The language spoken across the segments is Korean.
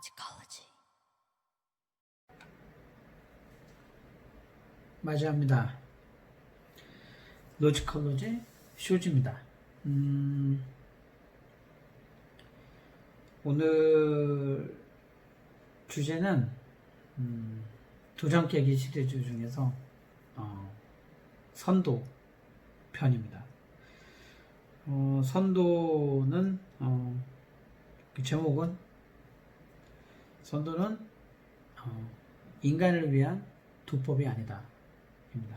Logicology. 맞이합니다. 로지컬로지 쇼즈입니다. 오늘 주제는 도장 깨기 시리즈 중에서 선도 편입니다. 선도는 그 제목은 선도는 인간을 위한 도법이 아니다 입니다.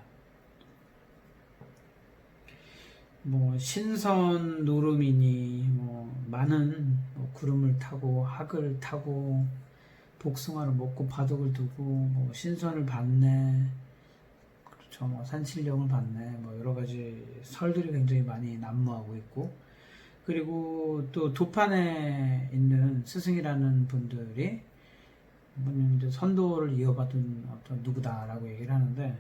신선 노름이니 많은 구름을 타고 학을 타고 복숭아를 먹고 바둑을 두고 신선을 받네, 그렇죠. 산신령을 받네, 여러 가지 설들이 굉장히 많이 난무하고 있고, 그리고 또 도판에 있는 스승이라는 분들이 이제 선도를 이어받은 어떤 누구다라고 얘기를 하는데,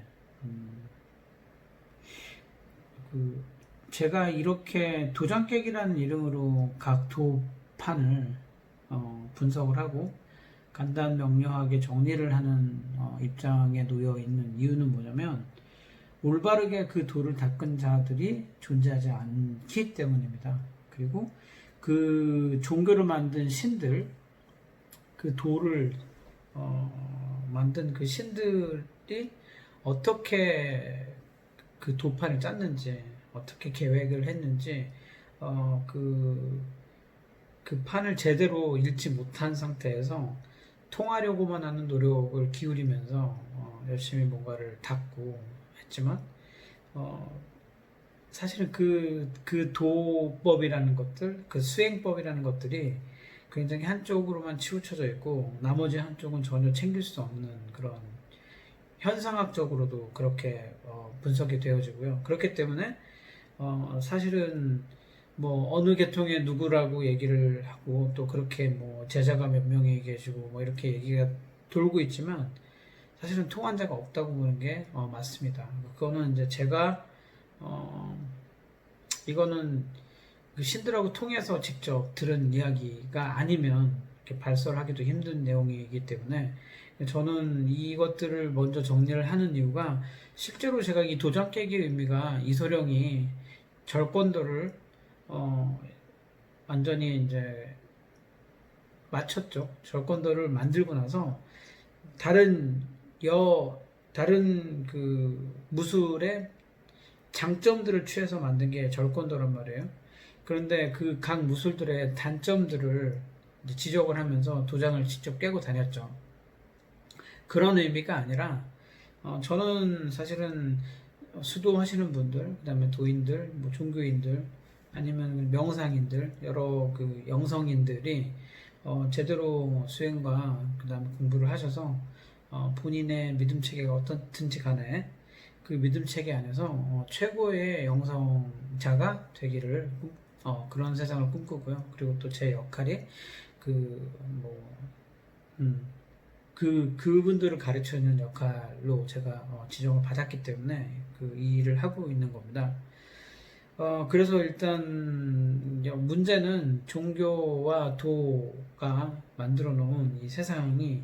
제가 이렇게 도장 깨기라는 이름으로 각 도판을 분석을 하고 간단 명료하게 정리를 하는 입장에 놓여 있는 이유는 뭐냐면, 올바르게 그 도를 닦은 자들이 존재하지 않기 때문입니다. 그리고 그 종교를 만든 신들, 그 도를 만든 그 신들이 어떻게 그 도판을 짰는지, 어떻게 계획을 했는지, 그 판을 제대로 읽지 못한 상태에서 통하려고만 하는 노력을 기울이면서 열심히 뭔가를 닦고 했지만, 사실은 그 도법이라는 것들, 그 수행법이라는 것들이 굉장히 한쪽으로만 치우쳐져 있고, 나머지 한쪽은 전혀 챙길 수 없는 그런 현상학적으로도 그렇게 분석이 되어지고요. 그렇기 때문에 사실은 어느 계통의 누구라고 얘기를 하고, 또 그렇게 제자가 몇 명이 계시고 이렇게 얘기가 돌고 있지만, 사실은 통한 자가 없다고 보는 게 맞습니다. 그거는 이제 제가 이거는 그 신들하고 통해서 직접 들은 이야기가 아니면 이렇게 발설하기도 힘든 내용이기 때문에, 저는 이것들을 먼저 정리를 하는 이유가, 실제로 제가 이 도장 깨기의 의미가, 이소룡이 절권도를 완전히 이제 마쳤죠. 절권도를 만들고 나서 다른 그 무술의 장점들을 취해서 만든 게 절권도란 말이에요. 그런데 그 각 무술들의 단점들을 지적을 하면서 도장을 직접 깨고 다녔죠. 그런 의미가 아니라, 저는 사실은 수도하시는 분들, 그 다음에 도인들, 종교인들, 아니면 명상인들, 여러 그 영성인들이 제대로 수행과 그 다음에 공부를 하셔서 본인의 믿음 체계가 어떻든지 간에 그 믿음 체계 안에서 최고의 영성자가 되기를 그런 세상을 꿈꾸고요. 그리고 또 제 역할이 그분들을 가르치는 역할로 제가 지정을 받았기 때문에 이 일을 하고 있는 겁니다. 그래서 일단 문제는, 종교와 도가 만들어 놓은 이 세상이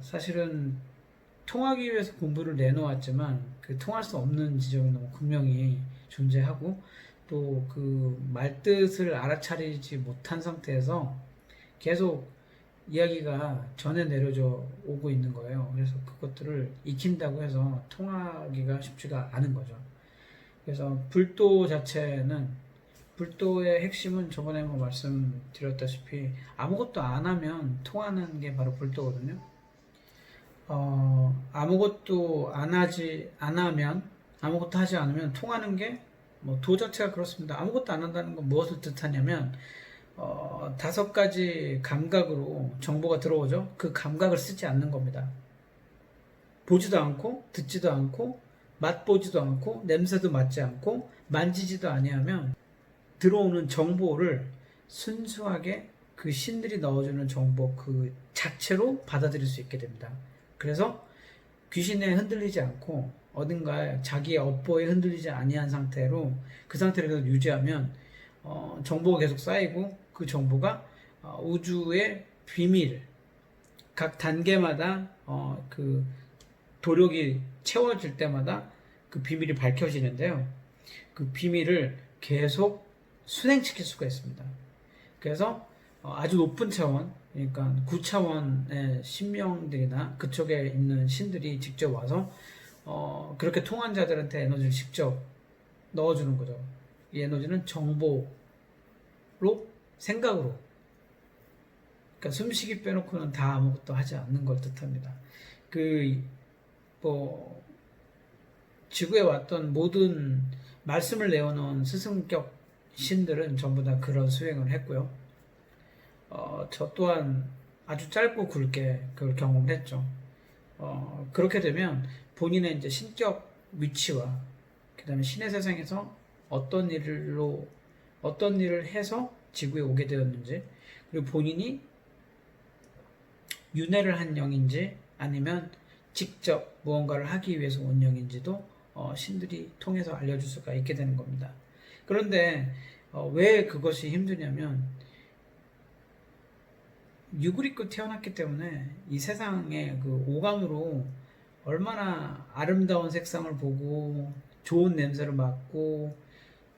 사실은 통하기 위해서 공부를 내놓았지만, 그 통할 수 없는 지점이 너무 분명히 존재하고, 또 그 말뜻을 알아차리지 못한 상태에서 계속 이야기가 전해 내려져 오고 있는 거예요. 그래서 그것들을 익힌다고 해서 통하기가 쉽지가 않은 거죠. 그래서 불도 자체는, 불도의 핵심은 저번에 말씀드렸다시피 아무것도 안 하면 통하는 게 바로 불도거든요. 아무것도 아무것도 하지 않으면 통하는 게, 도 자체가 그렇습니다. 아무것도 안 한다는 건 무엇을 뜻하냐면, 5가지 감각으로 정보가 들어오죠. 그 감각을 쓰지 않는 겁니다. 보지도 않고, 듣지도 않고, 맛보지도 않고, 냄새도 맡지 않고, 만지지도 아니하면 들어오는 정보를 순수하게 그 신들이 넣어주는 정보 그 자체로 받아들일 수 있게 됩니다. 그래서 귀신에 흔들리지 않고, 어딘가에 자기의 업보에 흔들리지 아니한 상태로, 그 상태를 유지하면 정보가 계속 쌓이고, 그 정보가 우주의 비밀, 각 단계마다 그 도력이 채워질 때마다 그 비밀이 밝혀지는데요. 그 비밀을 계속 순행시킬 수가 있습니다. 그래서 아주 높은 차원, 그러니까 9차원의 신명들이나 그쪽에 있는 신들이 직접 와서 그렇게 통한 자들한테 에너지를 직접 넣어주는 거죠. 이 에너지는 정보로, 생각으로, 그러니까 숨쉬기 빼놓고는 다 아무것도 하지 않는 걸 뜻합니다. 뭐 지구에 왔던 모든 말씀을 내어놓은 스승격 신들은 전부 다 그런 수행을 했고요. 저 또한 아주 짧고 굵게 그걸 경험했죠. 그렇게 되면 본인의 이제 신격 위치와 그 다음에 신의 세상에서 어떤 일을 해서 지구에 오게 되었는지, 그리고 본인이 윤회를 한 영인지 아니면 직접 무언가를 하기 위해서 온 영인지도 신들이 통해서 알려줄 수가 있게 되는 겁니다. 그런데 왜 그것이 힘드냐면 육을 입고 태어났기 때문에 이 세상의 그 오감으로 얼마나 아름다운 색상을 보고 좋은 냄새를 맡고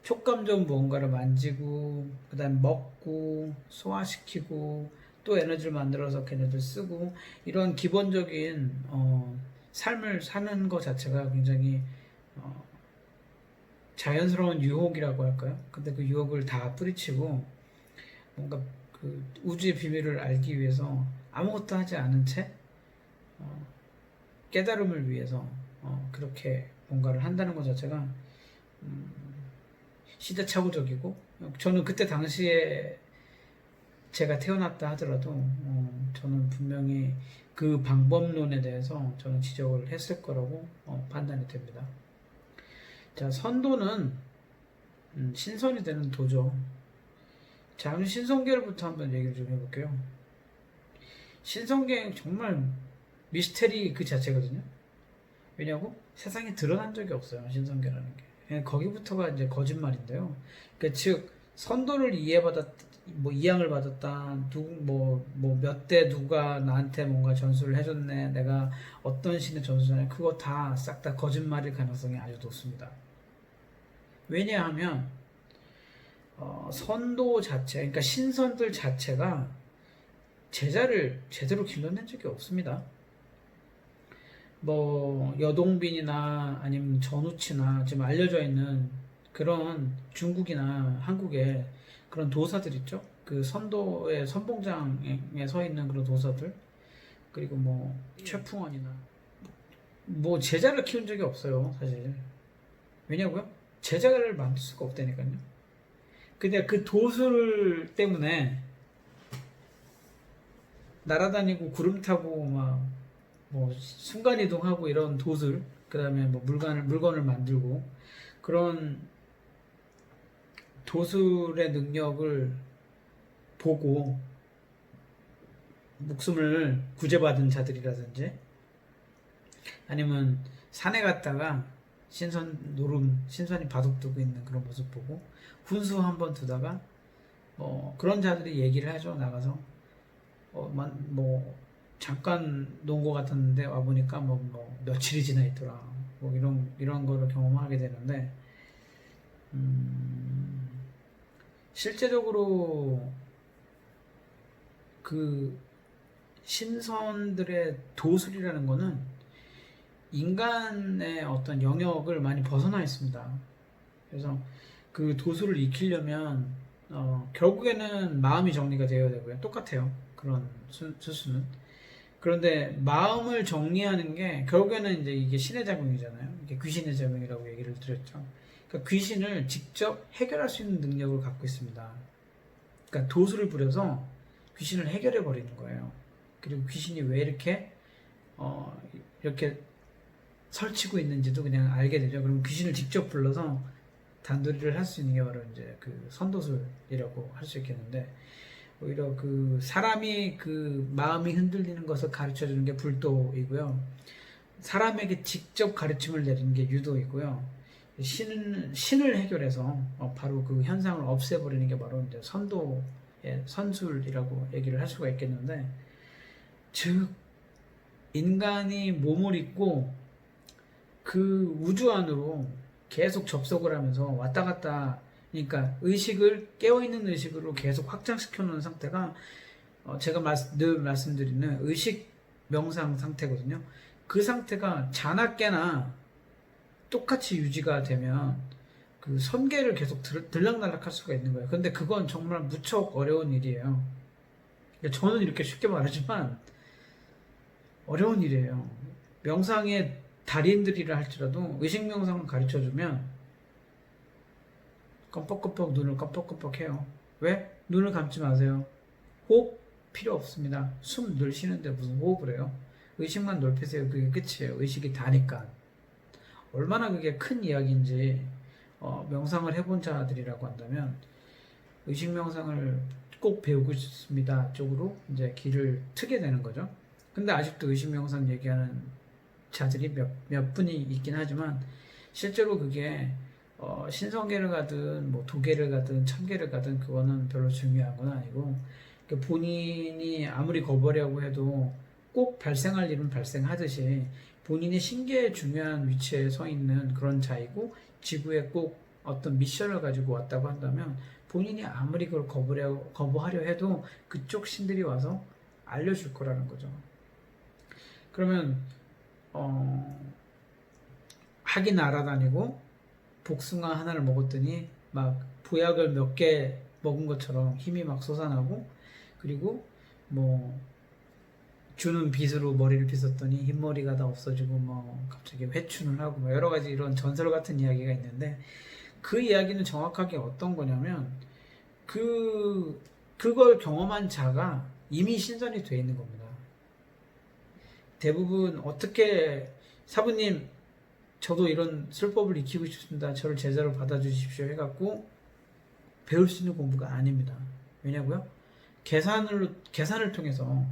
촉감 좋은 무언가를 만지고 그 다음에 먹고 소화시키고 또 에너지를 만들어서 걔네들 쓰고 이런 기본적인 삶을 사는 것 자체가 굉장히 자연스러운 유혹이라고 할까요? 근데 그 유혹을 다 뿌리치고 뭔가 그 우주의 비밀을 알기 위해서 아무것도 하지 않은 채 깨달음을 위해서 그렇게 뭔가를 한다는 것 자체가 시대착오적이고, 저는 그때 당시에 제가 태어났다 하더라도 저는 분명히 그 방법론에 대해서 저는 지적을 했을 거라고 판단이 됩니다. 자, 선도는 신선이 되는 도죠. 자, 그럼 신성계를부터 한번 얘기를 좀 해볼게요. 신성계 정말 미스테리 그 자체거든요. 왜냐고? 세상에 드러난 적이 없어요. 신성계라는 게. 거기부터가 이제 거짓말인데요. 그러니까 즉 선도를 이양을 받았다. 몇 대 누가 나한테 뭔가 전수를 해줬네. 내가 어떤 신의 전수잖아요. 그거 다 싹 다 거짓말일 가능성이 아주 높습니다. 왜냐하면 선도 자체, 그러니까 신선들 자체가 제자를 제대로 길러낸 적이 없습니다. 뭐 여동빈이나 아니면 전우치나 지금 알려져 있는 그런 중국이나 한국의 그런 도사들 있죠. 그 선도의 선봉장에 서 있는 그런 도사들, 그리고 뭐 최풍원이나 뭐 제자를 키운 적이 없어요, 사실. 왜냐고요? 제자를 만들 수가 없다니까요. 근데 그 도술 때문에 날아다니고 구름 타고 막 뭐 순간이동하고 이런 도술, 그 다음에 뭐 물건을 만들고 그런 도술의 능력을 보고 목숨을 구제받은 자들이라든지 아니면 산에 갔다가 신선이 바둑 두고 있는 그런 모습 보고 훈수 한번 두다가 그런 자들이 얘기를 하죠. 나가서 잠깐 논 것 같았는데 와보니까 며칠이 지나 있더라. 뭐 이런 거를 경험하게 되는데, 실제적으로 그 신선들의 도술이라는 거는 인간의 어떤 영역을 많이 벗어나 있습니다. 그래서 그 도술을 익히려면 결국에는 마음이 정리가 되어야 되고요. 똑같아요. 그런 수수는. 그런데 마음을 정리하는 게 결국에는 이제 이게 신의 작용이잖아요. 이게 귀신의 작용이라고 얘기를 드렸죠. 그러니까 귀신을 직접 해결할 수 있는 능력을 갖고 있습니다. 그러니까 도수를 부려서 귀신을 해결해 버리는 거예요. 그리고 귀신이 왜 이렇게 설치고 있는지도 그냥 알게 되죠. 그럼 귀신을 직접 불러서 단도리를 할 수 있는 게 바로 이제 그 선도술이라고 할 수 있겠는데, 오히려 그 사람이 그 마음이 흔들리는 것을 가르쳐 주는 게 불도이고요. 사람에게 직접 가르침을 내리는 게 유도이고요. 신을 해결해서 바로 그 현상을 없애버리는 게 바로 이제 선도의 선술이라고 얘기를 할 수가 있겠는데, 즉 인간이 몸을 입고 그 우주 안으로 계속 접속을 하면서 왔다 갔다, 그러니까 의식을 깨어있는 의식으로 계속 확장시켜 놓은 상태가 제가 늘 말씀드리는 의식 명상 상태거든요. 그 상태가 자나 깨나 똑같이 유지가 되면 그 선계를 계속 들락날락 할 수가 있는 거예요. 근데 그건 정말 무척 어려운 일이에요. 저는 이렇게 쉽게 말하지만 어려운 일이에요. 명상의 달인들이라 할지라도 의식 명상을 가르쳐주면 껌뻑껌뻑 눈을 껌뻑껌뻑 해요. 왜? 눈을 감지 마세요. 호흡 필요 없습니다. 숨 늘 쉬는데 무슨 호흡을 해요? 의식만 넓히세요. 그게 끝이에요. 의식이 다니까. 얼마나 그게 큰 이야기인지 명상을 해본 자들이라고 한다면 의식 명상을 꼭 배우고 싶습니다 쪽으로 이제 길을 트게 되는 거죠. 근데 아직도 의식 명상 얘기하는 자들이 몇 분이 있긴 하지만 실제로 그게 신성계를 가든 뭐 도계를 가든 천계를 가든 그거는 별로 중요한 건 아니고, 본인이 아무리 거부하려고 해도 꼭 발생할 일은 발생하듯이 본인이 신계의 중요한 위치에 서 있는 그런 자이고 지구에 꼭 어떤 미션을 가지고 왔다고 한다면 본인이 아무리 그걸 거부하려 해도 그쪽 신들이 와서 알려줄 거라는 거죠. 그러면 학이 날아다니고 복숭아 하나를 먹었더니 막 보약을 몇 개 먹은 것처럼 힘이 막 솟아나고, 그리고 뭐 주는 빗으로 머리를 빗었더니 흰머리가 다 없어지고 뭐 갑자기 회춘을 하고 뭐 여러 가지 이런 전설 같은 이야기가 있는데, 그 이야기는 정확하게 어떤 거냐면 그걸 경험한 자가 이미 신선이 돼 있는 겁니다. 대부분 어떻게 사부님 저도 이런 술법을 익히고 싶습니다. 저를 제자로 받아주십시오 해갖고 배울 수 있는 공부가 아닙니다. 왜냐고요? 계산을 통해서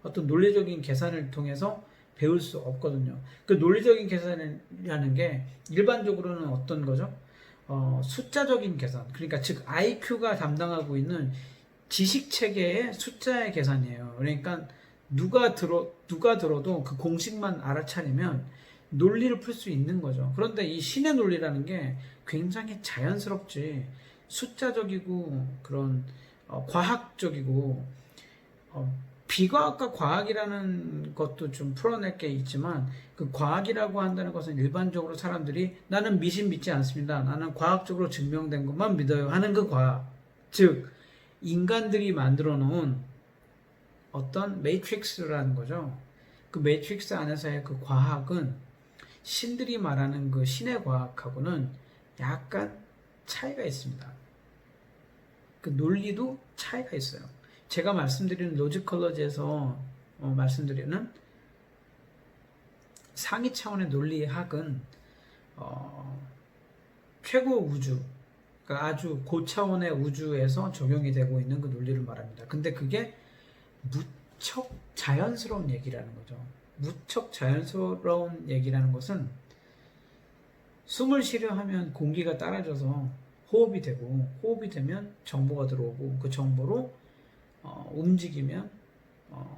어떤 논리적인 계산을 통해서 배울 수 없거든요. 그 논리적인 계산이라는 게 일반적으로는 어떤 거죠? 숫자적인 계산. 그러니까 즉 IQ가 담당하고 있는 지식 체계의 숫자의 계산이에요. 그러니까 누가 들어도 그 공식만 알아차리면 논리를 풀 수 있는 거죠. 그런데 이 신의 논리라는 게 굉장히 자연스럽지 숫자적이고 그런 과학적이고, 비과학과 과학이라는 것도 좀 풀어낼 게 있지만 그 과학이라고 한다는 것은 일반적으로 사람들이 나는 미신 믿지 않습니다. 나는 과학적으로 증명된 것만 믿어요 하는 그 과학. 즉 인간들이 만들어 놓은 어떤 매트릭스라는 거죠. 그 매트릭스 안에서의 그 과학은 신들이 말하는 그 신의 과학하고는 약간 차이가 있습니다. 그 논리도 차이가 있어요. 제가 말씀드리는 로지컬러지에서 말씀드리는 상위 차원의 논리학은 최고 우주, 그러니까 아주 고차원의 우주에서 적용이 되고 있는 그 논리를 말합니다. 근데 그게 무척 자연스러운 얘기라는 거죠. 무척 자연스러운 얘기라는 것은 숨을 쉬려 하면 공기가 따라져서 호흡이 되고, 호흡이 되면 정보가 들어오고, 그 정보로 움직이면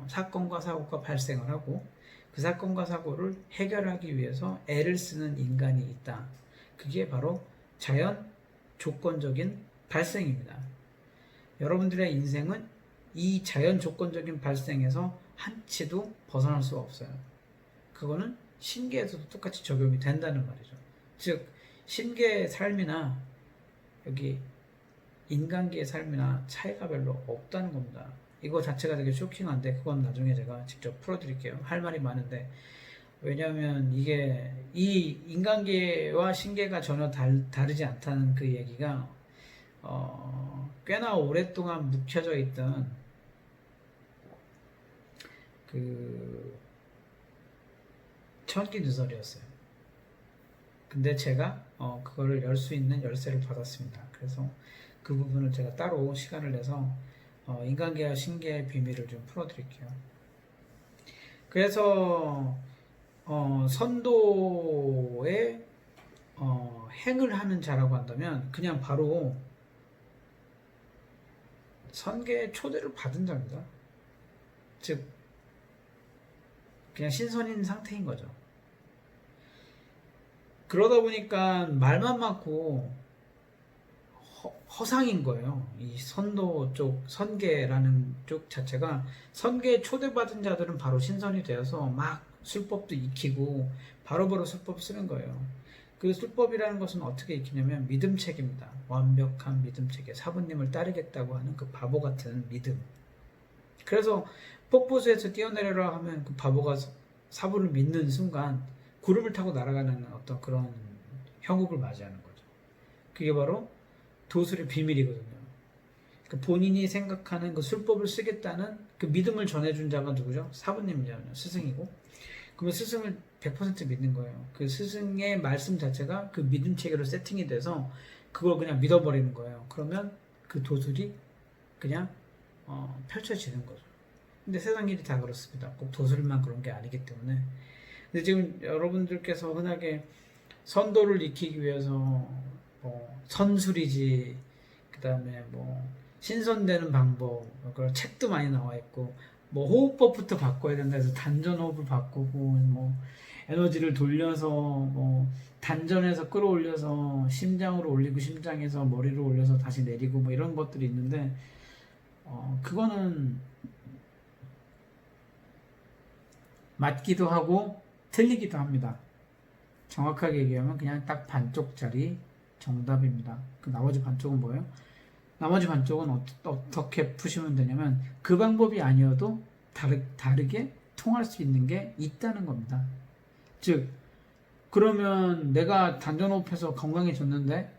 사건과 사고가 발생을 하고, 그 사건과 사고를 해결하기 위해서 애를 쓰는 인간이 있다. 그게 바로 자연 조건적인 발생입니다. 여러분들의 인생은 이 자연 조건적인 발생에서 한치도 벗어날 수가 없어요. 그거는 신계에서도 똑같이 적용이 된다는 말이죠. 즉 신계의 삶이나 여기 인간계의 삶이나 차이가 별로 없다는 겁니다. 이거 자체가 되게 쇼킹한데 그건 나중에 제가 직접 풀어드릴게요. 할 말이 많은데, 왜냐하면 이게 이 인간계와 신계가 전혀 다르지 않다는 그 얘기가 꽤나 오랫동안 묵혀져 있던 그 천기누설이었어요. 근데 제가 그거를 열 수 있는 열쇠를 받았습니다. 그래서 그 부분을 제가 따로 시간을 내서 인간계와 신계의 비밀을 좀 풀어드릴게요. 그래서 선도에 행을 하는 자라고 한다면 그냥 바로 선계의 초대를 받은 자입니다. 즉 그냥 신선인 상태인 거죠. 그러다 보니까 말만 많고 허상인 거예요. 이 선도 쪽, 선계라는 쪽 자체가 선계에 초대받은 자들은 바로 신선이 되어서 막 술법도 익히고 바로바로 술법 쓰는 거예요. 그 술법이라는 것은 어떻게 익히냐면 믿음책입니다. 완벽한 믿음책에 사부님을 따르겠다고 하는 그 바보 같은 믿음. 그래서 폭포수에서 뛰어내려라 하면 그 바보가 사부를 믿는 순간 구름을 타고 날아가는 어떤 그런 형국을 맞이하는 거죠. 그게 바로 도술의 비밀이거든요. 그 본인이 생각하는 그 술법을 쓰겠다는 그 믿음을 전해준 자가 누구죠? 사부님이잖아요. 스승이고. 그러면 스승을 100% 믿는 거예요. 그 스승의 말씀 자체가 그 믿음 체계로 세팅이 돼서 그걸 그냥 믿어버리는 거예요. 그러면 그 도술이 그냥 펼쳐지는 거죠. 근데 세상 일이 다 그렇습니다. 꼭 도술만 그런 게 아니기 때문에. 근데 지금 여러분들께서 흔하게 선도를 익히기 위해서 뭐 선술이지, 그 다음에 뭐 신선되는 방법, 그런 책도 많이 나와 있고, 뭐 호흡법부터 바꿔야 된다 해서 단전 호흡을 바꾸고, 뭐 에너지를 돌려서 뭐 단전에서 끌어올려서 심장으로 올리고 심장에서 머리로 올려서 다시 내리고 뭐 이런 것들이 있는데, 그거는 맞기도 하고 틀리기도 합니다. 정확하게 얘기하면 그냥 딱 반쪽짜리 정답입니다. 그 나머지 반쪽은 뭐예요? 나머지 반쪽은 어떻게 푸시면 되냐면 그 방법이 아니어도 다르게 통할 수 있는 게 있다는 겁니다. 즉 그러면 내가 단전호흡해서 건강해졌는데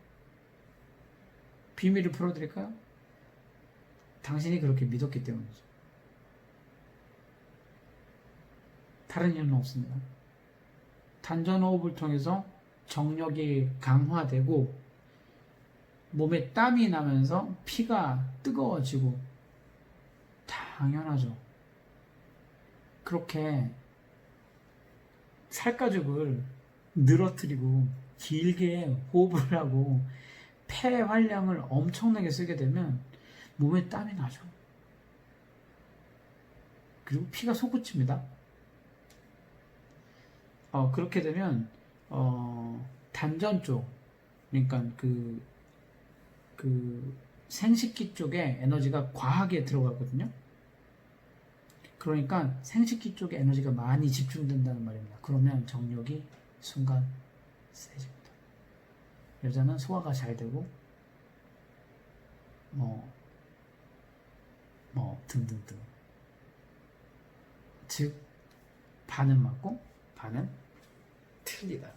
비밀을 풀어드릴까요? 당신이 그렇게 믿었기 때문이죠. 다른 이유는 없습니다. 단전호흡을 통해서 정력이 강화되고 몸에 땀이 나면서 피가 뜨거워지고, 당연하죠. 그렇게 살가죽을 늘어뜨리고 길게 호흡을 하고 폐 활량을 엄청나게 쓰게 되면 몸에 땀이 나죠. 그리고 피가 솟구칩니다. 그렇게 되면 단전 쪽, 그러니까 그 생식기 쪽에 에너지가 과하게 들어가거든요. 그러니까 생식기 쪽에 에너지가 많이 집중된다는 말입니다. 그러면 정력이 순간 세집니다. 여자는 소화가 잘 되고 뭐 등등등. 즉 반은 맞고 반은 틀리다.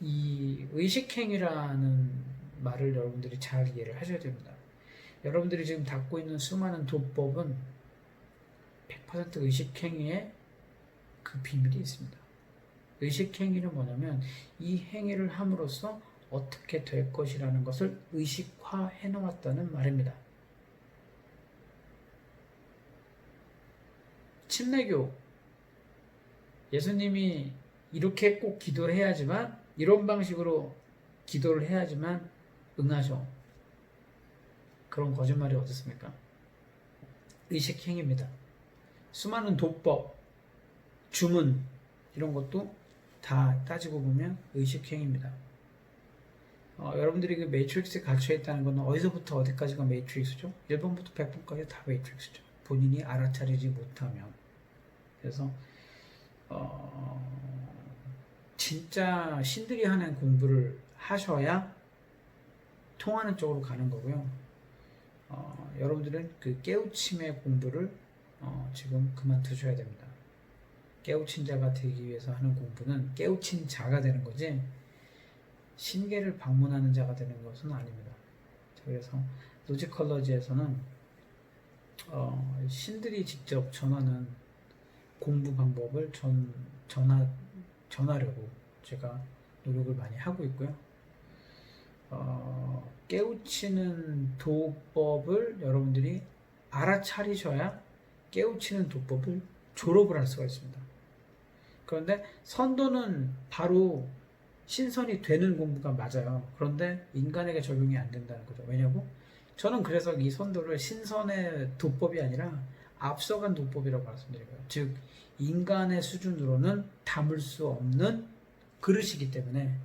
이 의식행위라는 말을 여러분들이 잘 이해를 하셔야 됩니다. 여러분들이 지금 갖고 있는 수많은 도법은 100% 의식행위에 그 비밀이 있습니다. 의식행위는 뭐냐면 이 행위를 함으로써 어떻게 될 것이라는 것을 의식화해 놓았다는 말입니다. 침례교, 예수님이 이렇게 꼭 기도를 해야지만, 이런 방식으로 기도를 해야지만 응하셔. 그런 거짓말이 어디 있습니까? 의식행위입니다. 수많은 도법, 주문 이런 것도 다 따지고 보면 의식행위입니다. 여러분들이 그 매트릭스에 갇혀있다는 건 어디서부터 어디까지가 매트릭스죠? 1번부터 100번까지 다 매트릭스죠. 본인이 알아차리지 못하면. 그래서 진짜 신들이 하는 공부를 하셔야 통하는 쪽으로 가는 거고요. 여러분들은 그 깨우침의 공부를 지금 그만두셔야 됩니다. 깨우친 자가 되기 위해서 하는 공부는 깨우친 자가 되는 거지 신계를 방문하는 자가 되는 것은 아닙니다. 그래서 로지컬러지에서는 신들이 직접 전하는 공부 방법을 전하려고 제가 노력을 많이 하고 있고요. 깨우치는 도법을 여러분들이 알아차리셔야 깨우치는 도법을 졸업을 할 수가 있습니다. 그런데 선도는 바로 신선이 되는 공부가 맞아요. 그런데 인간에게 적용이 안 된다는 거죠. 왜냐고? 저는 그래서 이 선도를 신선의 도법이 아니라 앞서간 도법이라고 말씀드려요. 즉 인간의 수준으로는 담을 수 없는 그릇이기 때문에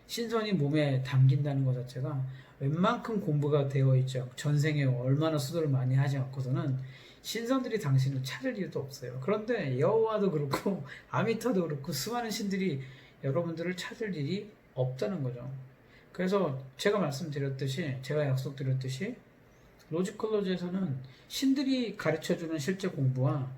신선이 몸에 담긴다는 것 자체가 웬만큼 공부가 되어 있죠. 전생에 얼마나 수도를 많이 하지 않고서는 신선들이 당신을 찾을 이유도 없어요. 그런데 여호와도 그렇고 아미타도 그렇고 수많은 신들이 여러분들을 찾을 일이 없다는 거죠. 그래서 제가 말씀드렸듯이, 제가 약속드렸듯이 로지컬로지에서는 신들이 가르쳐주는 실제 공부와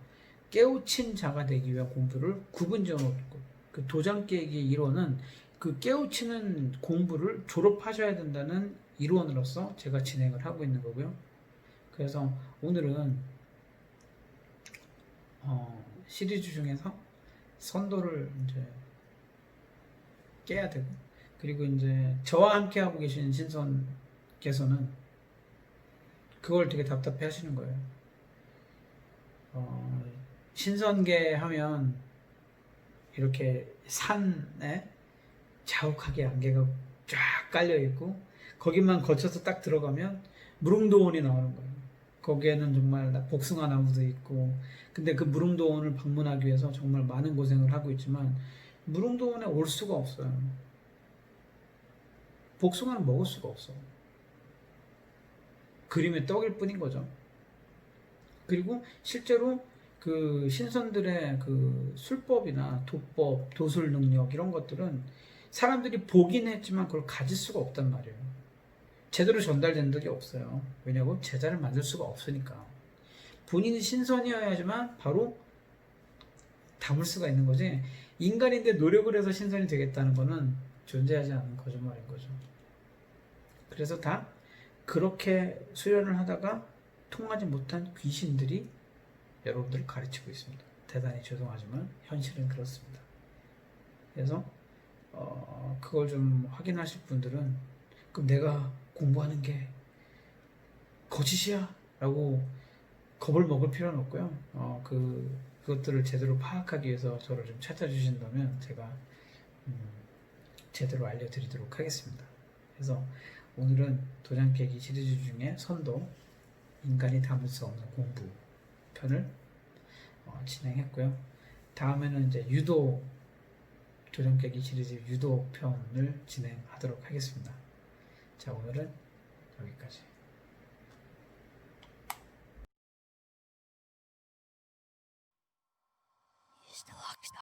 깨우친 자가 되기 위한 공부를 구분지어 놓고, 그 도장깨기 이론은 그 깨우치는 공부를 졸업하셔야 된다는 이론으로서 제가 진행을 하고 있는 거고요. 그래서 오늘은 시리즈 중에서 선도를 이제 깨야 되고, 그리고 이제 저와 함께 하고 계신 신선께서는 그걸 되게 답답해 하시는 거예요. 신선계 하면 이렇게 산에 자욱하게 안개가 쫙 깔려 있고, 거기만 거쳐서 딱 들어가면 무릉도원이 나오는 거예요. 거기에는 정말 복숭아 나무도 있고, 근데 그 무릉도원을 방문하기 위해서 정말 많은 고생을 하고 있지만 무릉도원에 올 수가 없어요. 복숭아는 먹을 수가 없어. 그림의 떡일 뿐인 거죠. 그리고 실제로 그 신선들의 그 술법이나 도법, 도술 능력 이런 것들은 사람들이 보긴 했지만 그걸 가질 수가 없단 말이에요. 제대로 전달된 적이 없어요. 왜냐하면 제자를 만들 수가 없으니까. 본인이 신선이어야지만 바로 담을 수가 있는 거지, 인간인데 노력을 해서 신선이 되겠다는 거는 존재하지 않는 거짓말인 거죠. 그래서 다 그렇게 수련을 하다가 통하지 못한 귀신들이 여러분들을 가르치고 있습니다. 대단히 죄송하지만 현실은 그렇습니다. 그래서 그걸 좀 확인하실 분들은, 그럼 내가 공부하는 게 거짓이야? 라고 겁을 먹을 필요는 없고요. 그것들을 제대로 파악하기 위해서 저를 좀 찾아주신다면 제가 제대로 알려드리도록 하겠습니다. 그래서 오늘은 도장깨기 시리즈 중에 선도, 인간이 담을 수 없는 공부 편을 진행했고요. 다음에는 이제 유도, 도장깨기 시리즈 유도 편을 진행하도록 하겠습니다. 자, 오늘은 여기까지.